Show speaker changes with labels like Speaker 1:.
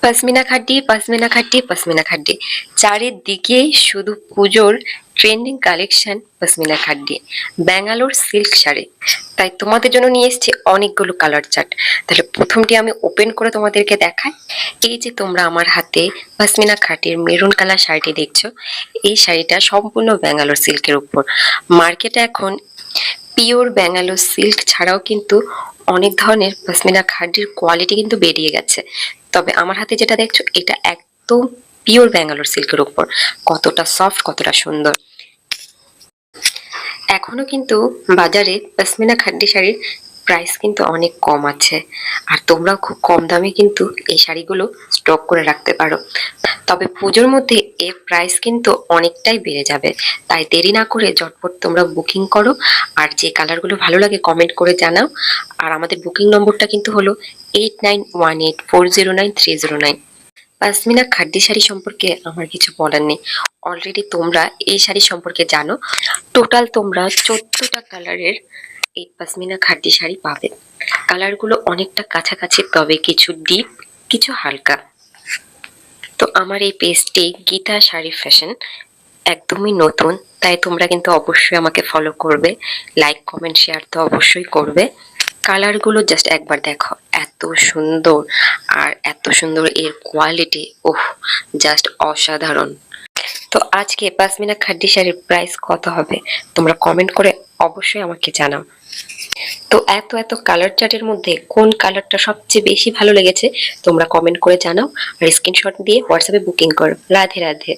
Speaker 1: পশমিনা খাড্ডি, পশমিনা খাড্ডি, পশমিনা খাড্ডি। চারিদিকেই শুধু পুজোর trending collection pashmina খাড্ডি, Bangalore silk sari. তাই তোমাদের জন্য নিয়ে এসেছি অনেকগুলো কালার চার্ট। তাহলে প্রথমটি আমি ওপেন করে তোমাদেরকে দেখাই। এই যে তোমরা আমার হাতে পশমিনা খাড্ডির মেরুন কালার শাড়িটি দেখছো, এই শাড়িটা সম্পূর্ণ ব্যাঙ্গালোর সিল্কের উপর। মার্কেটে এখন পিওর ব্যাঙ্গালোর সিল্ক ছাড়াও কিন্তু অনেক ধরনের পশমিনা খাড্ডির কোয়ালিটি কিন্তু বেরিয়ে গেছে। তবে আমার হাতে যেটা দেখছো এটা একদম পিওর ব্যাঙ্গালোর সিল্কের উপর। কতটা সফট, কতটা সুন্দর। এখনো কিন্তু বাজারে পশমিনা খাড্ডি শাড়ির প্রাইস কিন্তু অনেক কম আছে, আর তোমরাও খুব কম দামে কিন্তু এই শাড়িগুলো স্টক করে রাখতে পারো। তবে পুজোর মধ্যে এর প্রাইস কিন্তু অনেকটাই বেড়ে যাবে, তাই দেরি না করে ঝটপট তোমরা বুকিং করো। আর যে কালারগুলো ভালো লাগে কমেন্ট করে জানাও। আর আমাদের বুকিং নম্বরটা কিন্তু হলো 8918409309। পাশমিনা খাড্ডি শাড়ি সম্পর্কে আমার কিছু বলার নেই, অলরেডি তোমরা এই শাড়ি সম্পর্কে জানো। টোটাল তোমরা 14টা কালারের এই পাশমিনা খাড্ডি শাড়ি পাবে। কালারগুলো অনেকটা কাছাকাছি, তবে কিছু ডিপ, কিছু হালকা। তো আমার এই পেজটি গীতা শাড়ি ফ্যাশন একদমই নতুন, তাই তোমরা কিন্তু অবশ্যই আমাকে ফলো করবে, লাইক কমেন্ট শেয়ার তো অবশ্যই করবে। কালারগুলো জাস্ট একবার দেখো, এত সুন্দর, আর এত সুন্দর এর কোয়ালিটি, ওহ জাস্ট অসাধারণ। তো আজকে পাশমিনা খাড্ডি শাড়ির প্রাইস কত হবে তোমরা কমেন্ট করে অবশ্যই আমাকে জানাও। তো এত এত কালার চার্টের মধ্যে কোন কালারটা সবচেয়ে বেশি ভালো লেগেছে তোমরা কমেন্ট করে জানাও, আর স্ক্রিনশট দিয়ে হোয়াটসঅ্যাপে বুকিং করো। রাধে রাধে।